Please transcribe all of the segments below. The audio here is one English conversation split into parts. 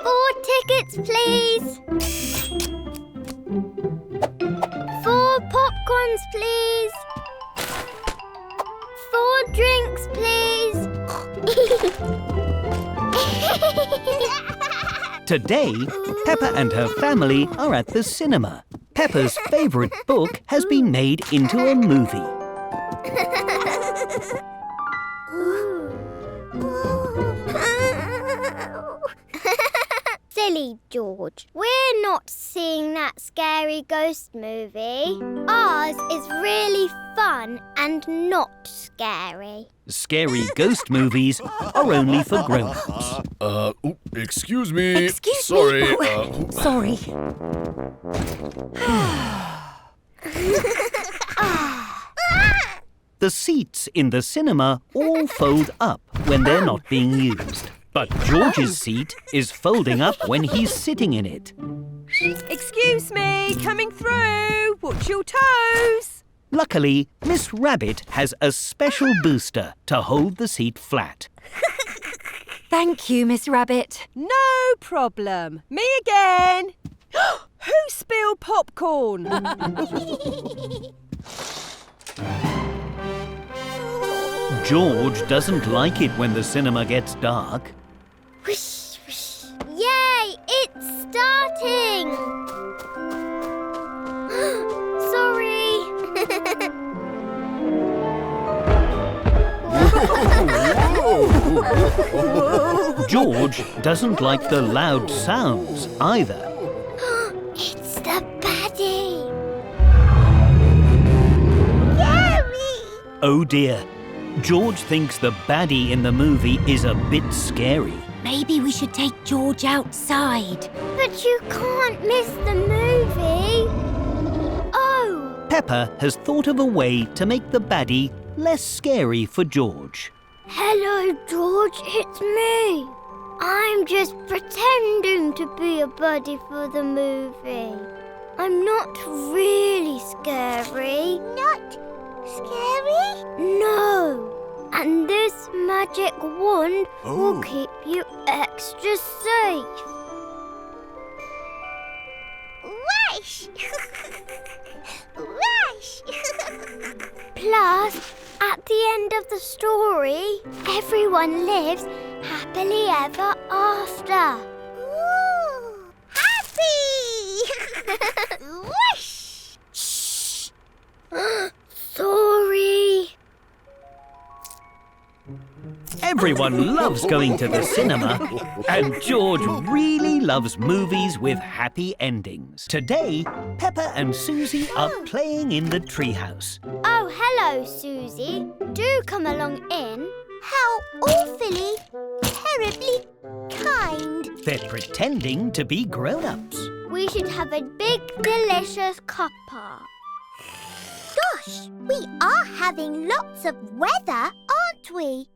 4 tickets, please. 4 popcorns, please. 4 drinks, please. Today, Peppa and her family are at the cinema. Peppa's favourite book has been made into a movie. Silly George, we're not seeing that scary ghost movie. Ours is really fun and not scary. Scary ghost movies are only for grown-ups. Excuse me. Excuse Sorry. me. Sorry. The seats in the cinema all fold up when they're not being used. But George's seat is folding up when he's sitting in it. Excuse me, coming through. Watch your toes. Luckily, Miss Rabbit has a special booster to hold the seat flat. Thank you, Miss Rabbit. No problem. Me again. Who spilled popcorn? George doesn't like it when the cinema gets dark. Whoosh, whoosh. Yay, it's starting. Sorry. George doesn't like the loud sounds either. It's the baddie. Scary. Oh dear. George thinks the baddie in the movie is a bit scary. Maybe we should take George outside. But you can't miss the movie. Oh. Peppa has thought of a way to make the baddie less scary for George. Hello, George, it's me. I'm just pretending to be a buddy for the movie. I'm not really scary. Not scary? No. And this magic wand will keep you extra safe. Rush! Rush! Plus, at the end of the story, everyone lives happily ever after. Ooh, happy! Whoosh! Shh! Sorry. Everyone loves going to the cinema, and George really loves movies with happy endings. Today, Peppa and Susie are playing in the treehouse. Oh, hello, Susie. Do come along in. How awfully, terribly kind. They're pretending to be grown-ups. We should have a big, delicious cuppa. Gosh, we are having lots of weather, aren't we?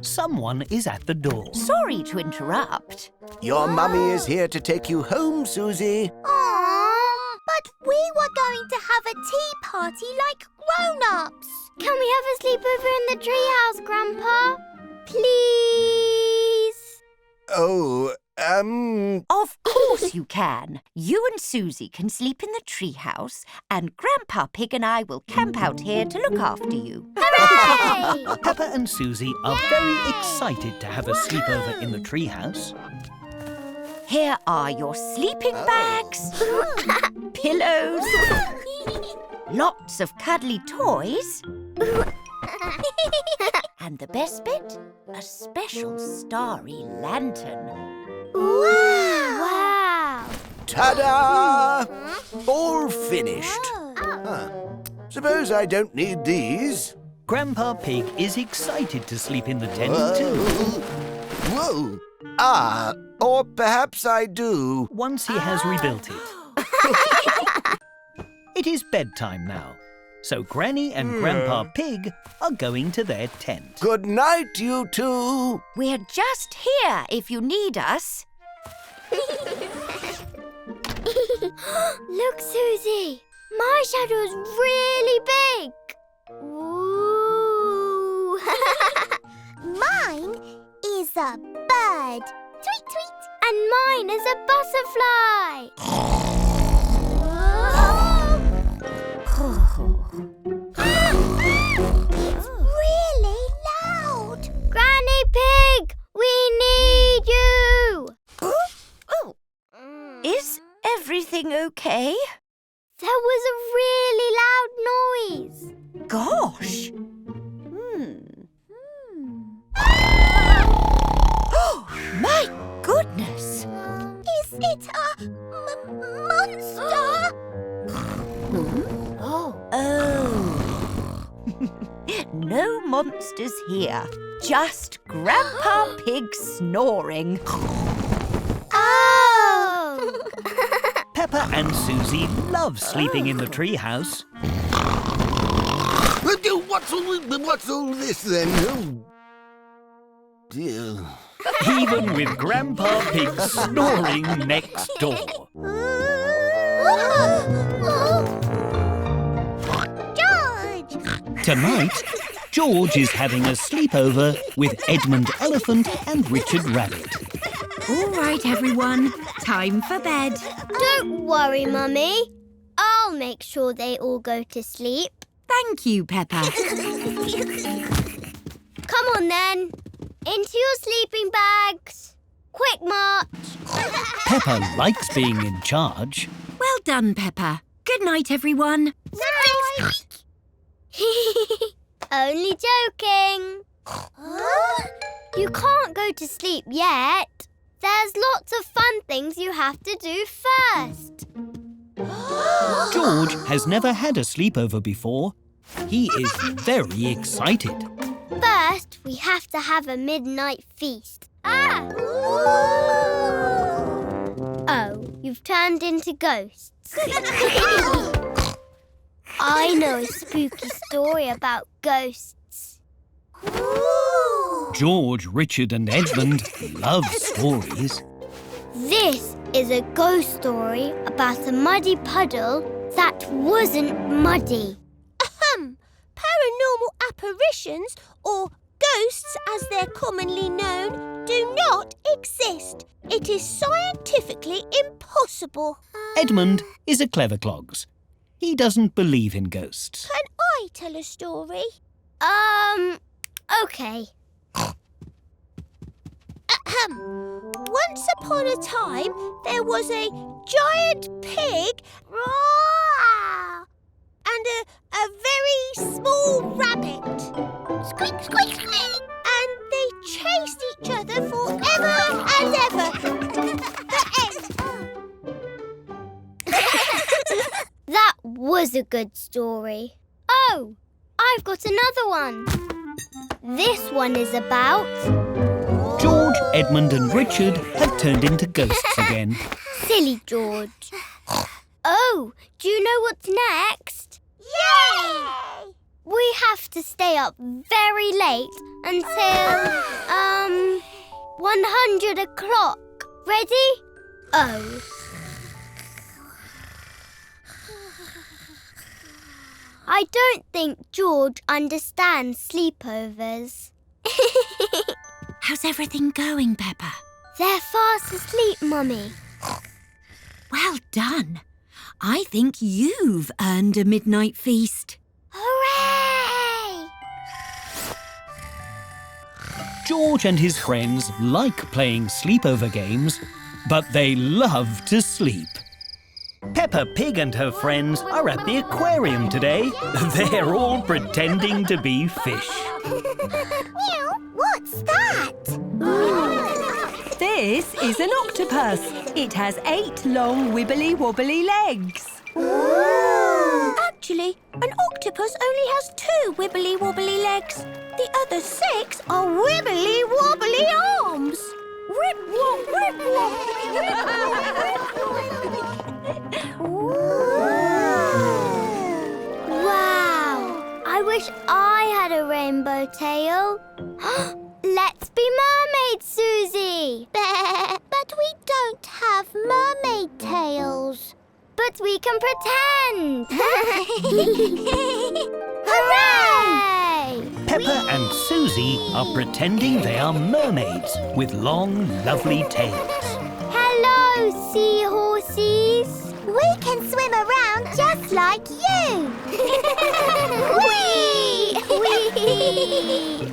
Someone is at the door. Sorry to interrupt. Your mummy is here to take you home, Susie. Aww, but we were going to have a tea party like grown-ups. Can we have a sleepover in the treehouse, Grandpa? Please? Oh, Of course you can. You and Susie can sleep in the treehouse, and Grandpa Pig and I will camp out here to look after you. Hooray! Peppa and Susie are very excited to have a sleepover in the treehouse. Here are your sleeping bags, pillows, lots of cuddly toys, and the best bit, a special starry lantern. Wow! ta-da! All finished. Suppose I don't need these. Grandpa Pig is excited to sleep in the tent too. Whoa! Ah, or perhaps I do. Once he has rebuilt it. It is bedtime now, so Granny and Grandpa Pig are going to their tent. Good night, you two. We're just here if you need us. Look, Susie. My shadow's really big. Ooh. Mine is a bird. Tweet, tweet. And mine is a butterfly. It's really loud. Granny Pig, we need you. Is everything okay? There was a really loud noise. Gosh! Oh, my goodness! Is it a monster? Oh. No monsters here. Just Grandpa Pig snoring. Oh! Peppa and Susie love sleeping in the treehouse. What's all this then? Oh, dear. Even with Grandpa Pig snoring next door. George! Tonight, George is having a sleepover with Edmund Elephant and Richard Rabbit. All right, everyone. Time for bed. Don't worry, Mummy. I'll make sure they all go to sleep. Thank you, Peppa. Come on, then. Into your sleeping bags. Quick march. Peppa likes being in charge. Well done, Peppa. Good night, everyone. Night. Only joking. You can't go to sleep yet. There's lots of fun things you have to do first. George has never had a sleepover before. He is very excited. First, we have to have a midnight feast. Oh, you've turned into ghosts. I know a spooky story about ghosts. George, Richard and Edmund love stories. This is a ghost story about a muddy puddle that wasn't muddy. Paranormal apparitions, or ghosts as they're commonly known, do not exist. It is scientifically impossible. Edmund is a clever clogs. He doesn't believe in ghosts. Can I tell a story? Okay. Once upon a time, there was a giant pig and a very small rabbit. Squeak, squeak, squeak. And they chased each other forever and ever. The end. That was a good story. Oh, I've got another one. This one is about... George, Edmund and Richard have turned into ghosts again. Silly George. Oh, do you know what's next? Yay! We have to stay up very late until, 100 o'clock. Ready? Oh. I don't think George understands sleepovers. How's everything going, Peppa? They're fast asleep, Mummy. Well done. I think you've earned a midnight feast. Hooray! George and his friends like playing sleepover games, but they love to sleep. Peppa Pig and her friends are at the aquarium today. They're all pretending to be fish. What's that? This is an octopus. It has 8 long wibbly-wobbly legs. Actually, an octopus only has 2 wibbly-wobbly legs. The other 6 are wibbly-wobbly arms. Rip-wop, rip-wop. Wow! I wish I had a rainbow tail. Let's be mermaids, Susie! But we don't have mermaid tails. But we can pretend! Hooray! Peppa and Susie are pretending they are mermaids with long, lovely tails. Hello, seahorses. We can swim around just like you. Whee! Whee!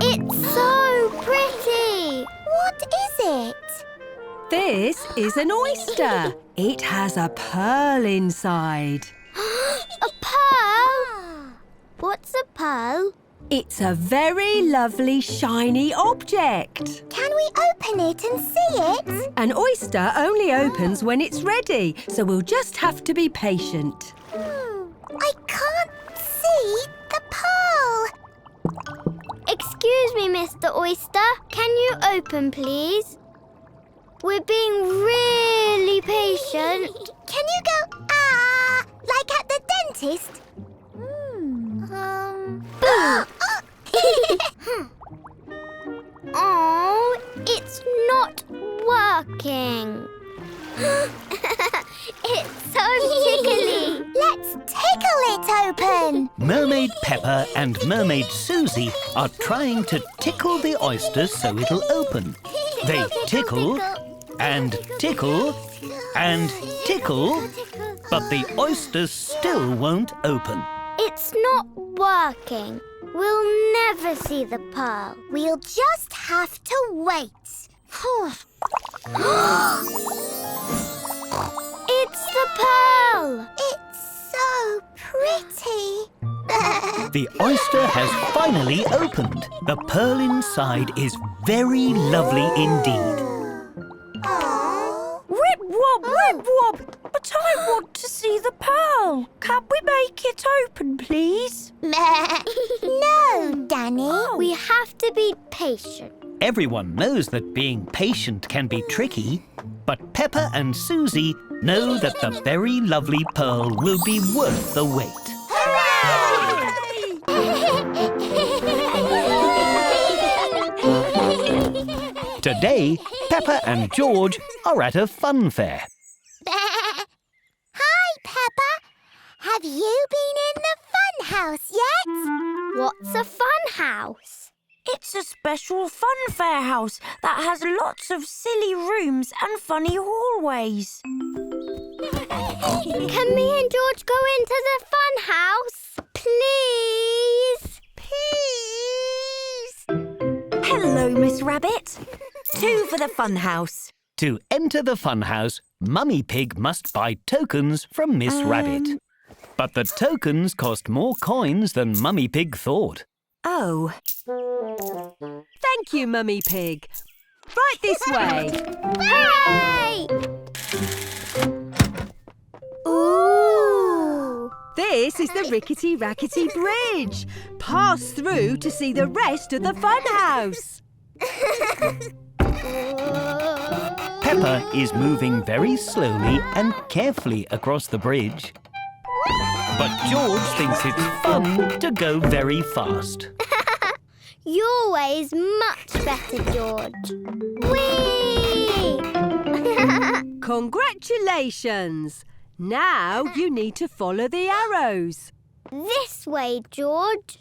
It's so pretty. What is it? This is an oyster. It has a pearl inside. A pearl? What's a pearl? It's a very lovely shiny object. Can we open it and see it? An oyster only opens when it's ready, so we'll just have to be patient. I can't see the pearl. Excuse me, Mr. Oyster. Can you open, please? We're being really patient. Can you go, like at the dentist? Oh, it's not working. It's so tickly. Let's tickle it open. Mermaid Peppa and Mermaid Susie are trying to tickle the oyster so it'll open. They tickle and tickle and tickle, but the oyster still won't open. It's not working. We'll never see the pearl. We'll just have to wait. It's the pearl. It's so pretty. The oyster has finally opened. The pearl inside is very lovely indeed. Rip wob, rip wob! But I want to see the pearl. Can we make it open, please? No, Danny. We have to be patient. Everyone knows that being patient can be tricky, but Peppa and Susie know that the very lovely pearl will be worth the wait. Today, Peppa and George are at a fun fair. Hi, Peppa. Have you been in the fun house yet? What's a fun house? It's a special fun fair house that has lots of silly rooms and funny hallways. Can me and George go into the fun house? Please? Please? Hello, Miss Rabbit. 2 for the fun house. To enter the funhouse, Mummy Pig must buy tokens from Miss Rabbit. But the tokens cost more coins than Mummy Pig thought. Oh. Thank you, Mummy Pig. Right this way. Hey! Ooh! This is the Rickety Rackety Bridge. Pass through to see the rest of the funhouse. Peppa is moving very slowly and carefully across the bridge. But George thinks it's fun to go very fast. Your way is much better, George. Whee! Congratulations. Now you need to follow the arrows. This way, George.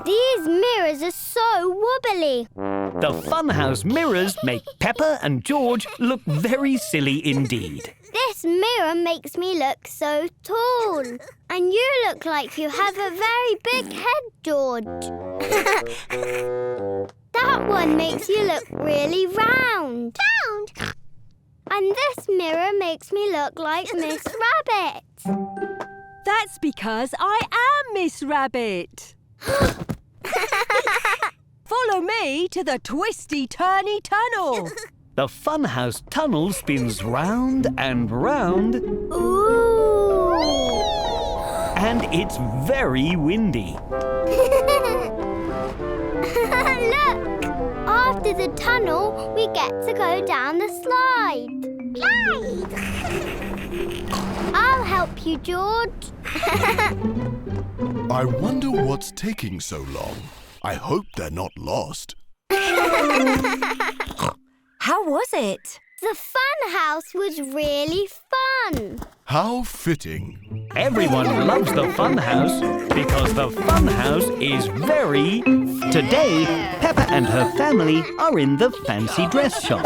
These mirrors are so wobbly. The funhouse mirrors make Peppa and George look very silly indeed. This mirror makes me look so tall. And you look like you have a very big head, George. That one makes you look really round. Round? And this mirror makes me look like Miss Rabbit. That's because I am Miss Rabbit. Follow me to the twisty-turny tunnel. The funhouse tunnel spins round and round. Ooh! And it's very windy. Look! After the tunnel, we get to go down the slide. Slide! I'll help you, George. I wonder what's taking so long. I hope they're not lost. How was it? The fun house was really fun. How fitting. Everyone loves the fun house because the fun house is very... Today, Peppa and her family are in the fancy dress shop.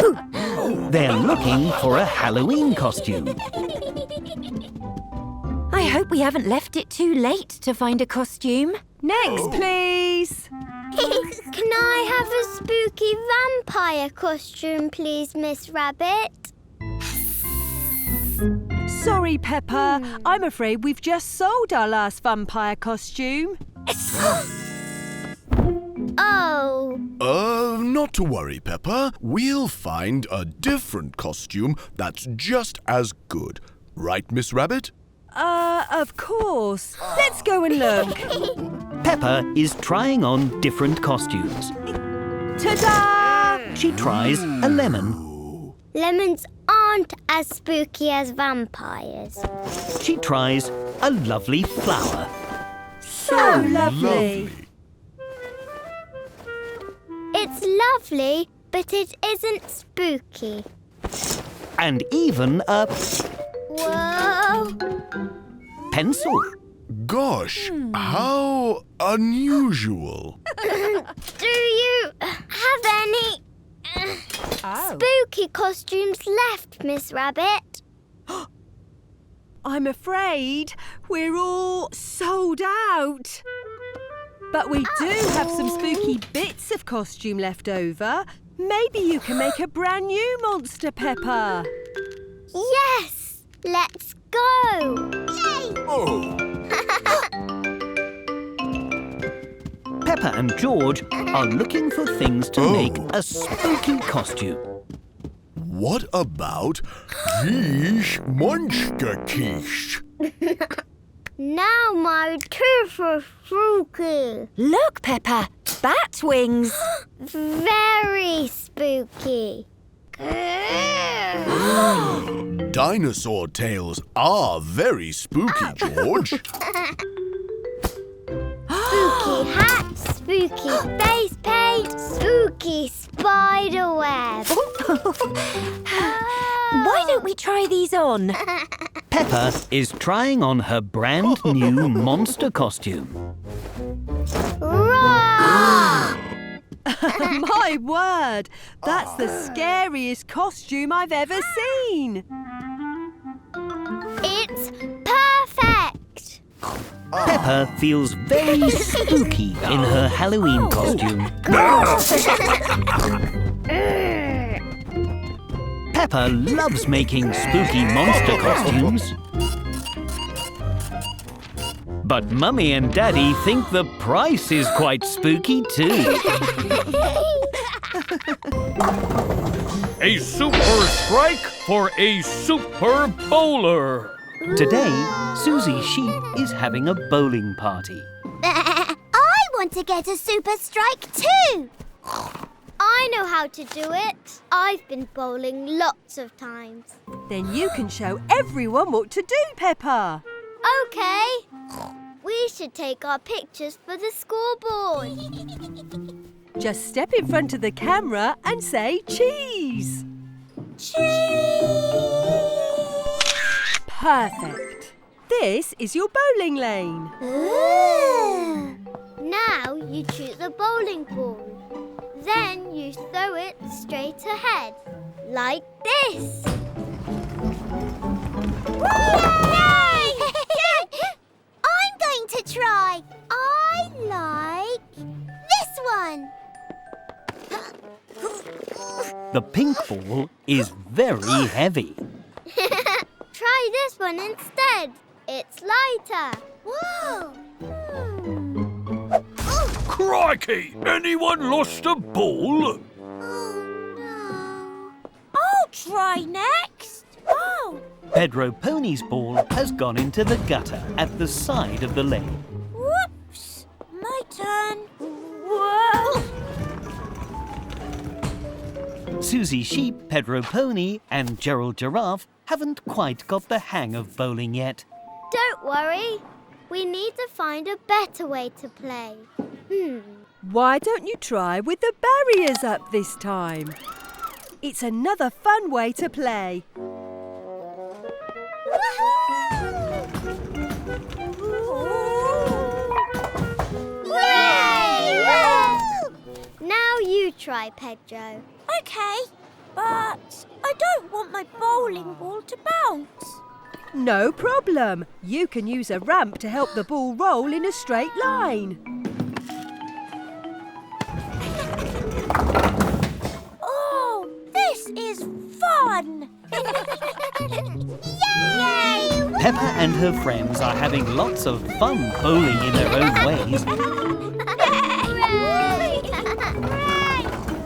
They're looking for a Halloween costume. I hope we haven't left it too late to find a costume. Next, please. Can I have a spooky vampire costume, please, Miss Rabbit? Sorry, Peppa. I'm afraid we've just sold our last vampire costume. Oh. Not to worry, Peppa. We'll find a different costume that's just as good. Right, Miss Rabbit? Of course. Let's go and look. Peppa is trying on different costumes. Ta-da! She tries a lemon. Lemons aren't as spooky as vampires. She tries a lovely flower. So lovely. It's lovely, but it isn't spooky. And even a Whoa! pencil. Gosh, how unusual. Do you have any spooky costumes left, Miss Rabbit? I'm afraid we're all sold out. But we do have some spooky bits of costume left over. Maybe you can make a brand new monster, Peppa. Yes! Let's go! Yay! Peppa and George are looking for things to make a spooky costume. What about this monster quiche? Now my teeth are spooky. Look, Peppa, bat wings. Very spooky. Dinosaur tails are very spooky, George. Spooky hat, spooky face paint, spooky spider web. Why don't we try these on? Peppa is trying on her brand new monster costume. Roar! My word! That's the scariest costume I've ever seen. It's perfect. Peppa feels very spooky in her Halloween costume. Peppa loves making spooky monster costumes. But Mummy and Daddy think the price is quite spooky too. A super strike for a super bowler. Today, Susie Sheep is having a bowling party. I want to get a super strike too. I know how to do it. I've been bowling lots of times. Then you can show everyone what to do, Peppa. Okay. We should take our pictures for the scoreboard. Just step in front of the camera and say cheese. Cheese! Perfect. This is your bowling lane. Ooh. Now you choose a bowling ball. Then you throw it straight ahead, like this. Yay! I'm going to try. I like this one. The pink ball is very heavy. Try this one instead. It's lighter. Whoa! Crikey! Anyone lost a ball? Oh, no. I'll try next. Oh! Pedro Pony's ball has gone into the gutter at the side of the lane. Whoops! My turn. Whoa! Susie Sheep, Pedro Pony and Gerald Giraffe haven't quite got the hang of bowling yet. Don't worry. We need to find a better way to play. Why don't you try with the barriers up this time? It's another fun way to play. Now you try, Pedro. OK, but I don't want my bowling ball to bounce. No problem. You can use a ramp to help the ball roll in a straight line. Oh, this is fun! Yay! Peppa and her friends are having lots of fun bowling in their own ways.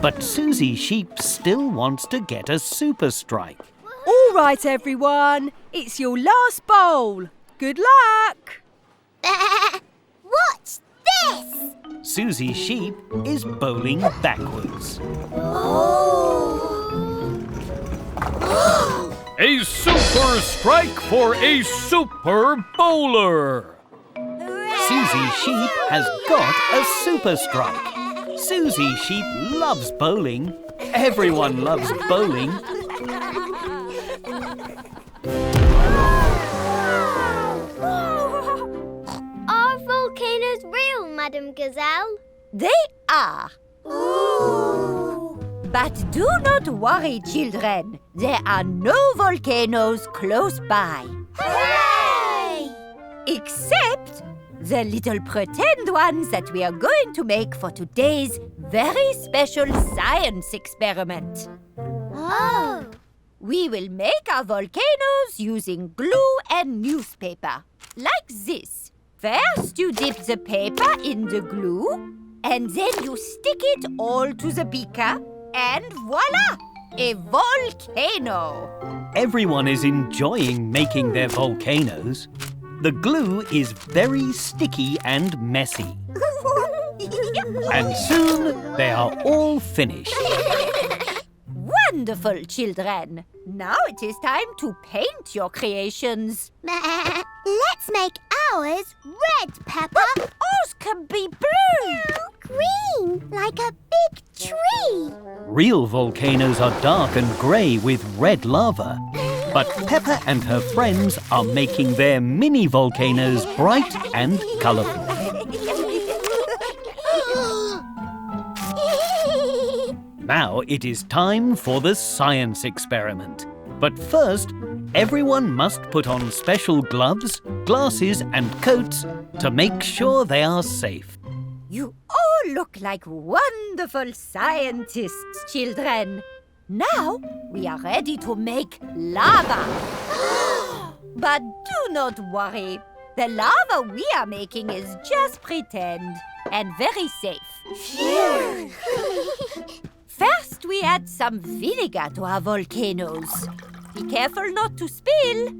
But Susie Sheep still wants to get a super strike. All right, everyone. It's your last bowl. Good luck. What's this? Susie Sheep is bowling backwards. A super strike for a super bowler. Susie Sheep has got a super strike. Susie Sheep loves bowling. Everyone loves bowling. Are volcanoes real, Madam Gazelle? They are. But do not worry, children. There are no volcanoes close by. Hooray! Except the little pretend ones that we are going to make for today's very special science experiment. Oh. We will make our volcanoes using glue and newspaper, like this. First, you dip the paper in the glue, and then you stick it all to the beaker, and voila! A volcano! Everyone is enjoying making their volcanoes. The glue is very sticky and messy. And soon they are all finished. Wonderful, children. Now it is time to paint your creations. Let's make ours red, Peppa. Ours can be blue. Green, like a big tree. Real volcanoes are dark and grey with red lava. But Peppa and her friends are making their mini volcanoes bright and colourful. Now it is time for the science experiment. But first, everyone must put on special gloves, glasses and coats to make sure they are safe. You all look like wonderful scientists, children. Now we are ready to make lava. But do not worry. The lava we are making is just pretend and very safe. Phew! First, we add some vinegar to our volcanoes. Be careful not to spill.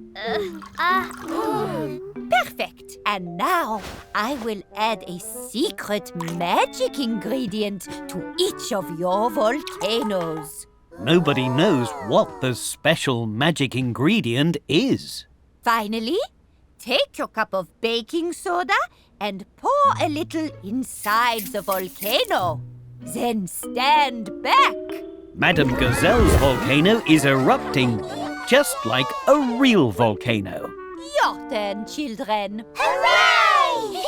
Perfect. And now I will add a secret magic ingredient to each of your volcanoes. Nobody knows what the special magic ingredient is. Finally, take your cup of baking soda and pour a little inside the volcano. Then stand back. Madam Gazelle's volcano is erupting, just like a real volcano. Your turn, children. Hooray!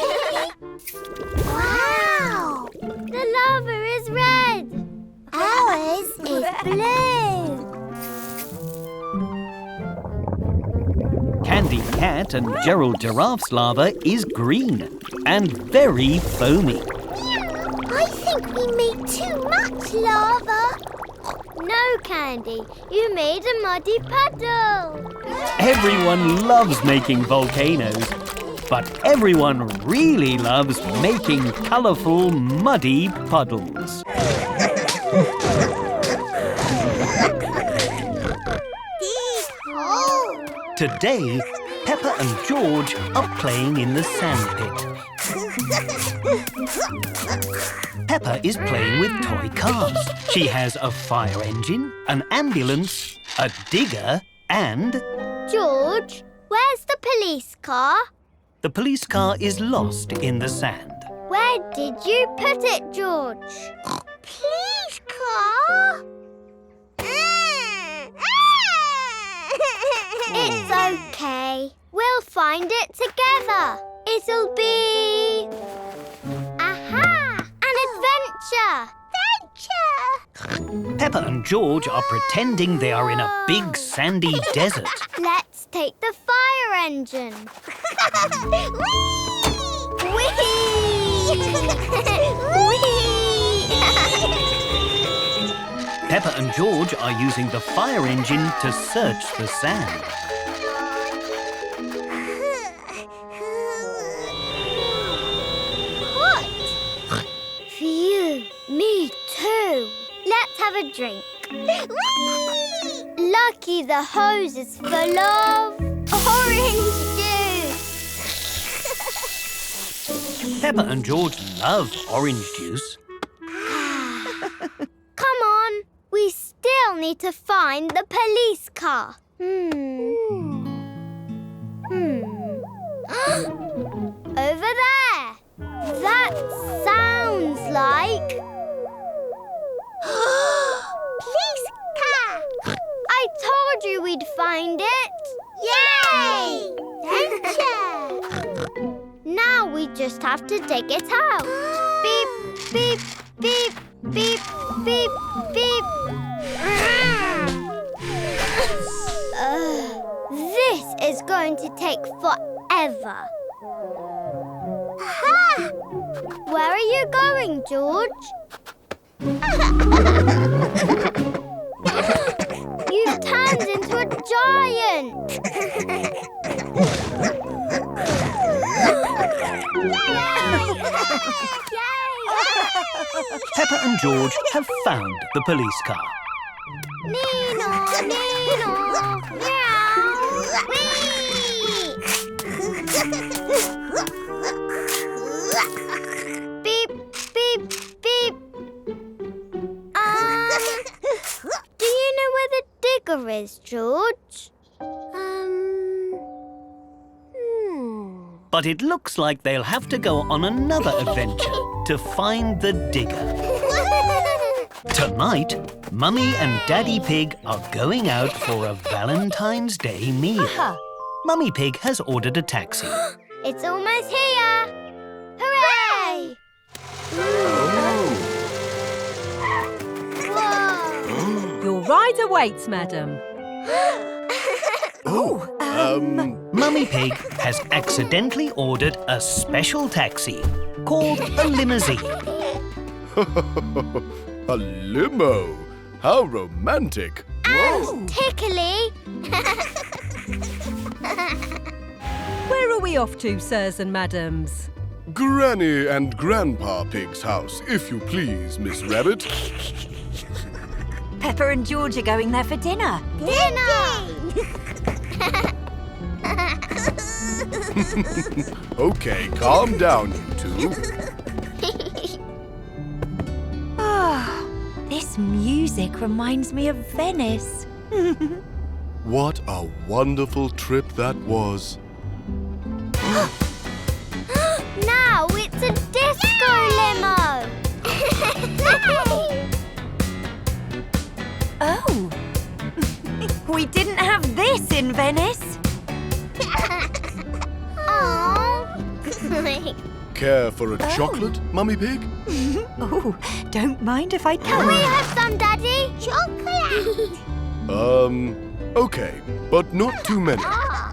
Wow! The lava is red. Ours is blue. Candy Cat and Gerald Giraffe's lava is green and very foamy. I think we made too much lava. No, Candy. You made a muddy puddle. Everyone loves making volcanoes, but everyone really loves making colourful, muddy puddles. Today, Peppa and George are playing in the sandpit. Peppa is playing with toy cars. She has a fire engine, an ambulance, a digger, and... George, where's the police car? The police car is lost in the sand. Where did you put it, George? Police car? It's okay. We'll find it together. It'll be... Aha! An adventure! Peppa and George are pretending they are in a big sandy desert. Let's take the fire engine. Whee! Peppa and George are using the fire engine to search the sand. What? Phew, me too. Let's have a drink. Lucky the hose is full of orange juice. Peppa and George love orange juice. Come on, we still need to find the police car. Over there. That sounds like... Police car! I told you we'd find it. Yay! Adventure! Now we just have to dig it out. Beep, beep, beep, beep, beep, beep. This is going to take forever. Ha! Where are you going, George? You've turned into a giant! Peppa and George have found the police car. Nino, Nino, meow, wee! Beep, beep, beep. Do you know where the digger is, George? But it looks like they'll have to go on another adventure to find the digger. Tonight, Mummy and Daddy Pig are going out for a Valentine's Day meal. Mummy Pig has ordered a taxi. It's almost here! Hooray! Whoa! Your ride awaits, madam. Mummy Pig has accidentally ordered a special taxi called a limousine. A limo? How romantic. And tickly! Where are we off to, sirs and madams? Granny and Grandpa Pig's house, if you please, Miss Rabbit. Peppa and George are going there for dinner. Dinner! Okay, calm down, you two. This music reminds me of Venice. What a wonderful trip that was. Now it's a disco limo! Oh, we didn't have this in Venice. Care for a chocolate, Mummy Pig? Oh, don't mind if I Can can. we have some, Daddy? Chocolate! Okay, but not too many.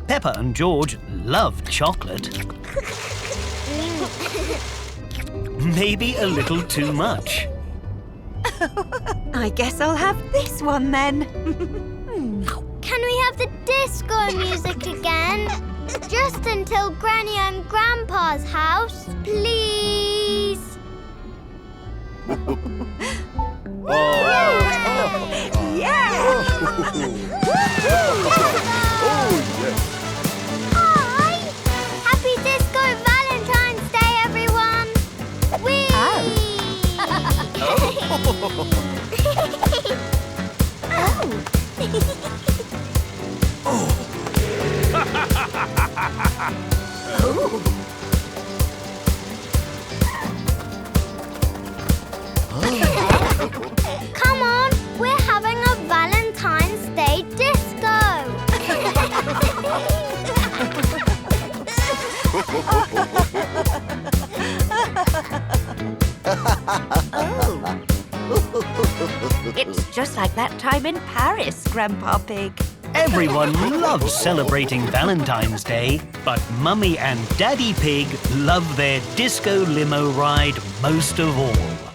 Peppa and George love chocolate. Maybe a little too much. I guess I'll have this one then. Can we have the disco music again? Just until Granny and Grandpa's house, please. Yeah! Hi! Happy Disco Valentine's Day, everyone! Whee! Come on, we're having a Valentine's Day disco. just like that time in Paris, Grandpa Pig. Everyone loves celebrating Valentine's Day, but Mummy and Daddy Pig love their disco limo ride most of all.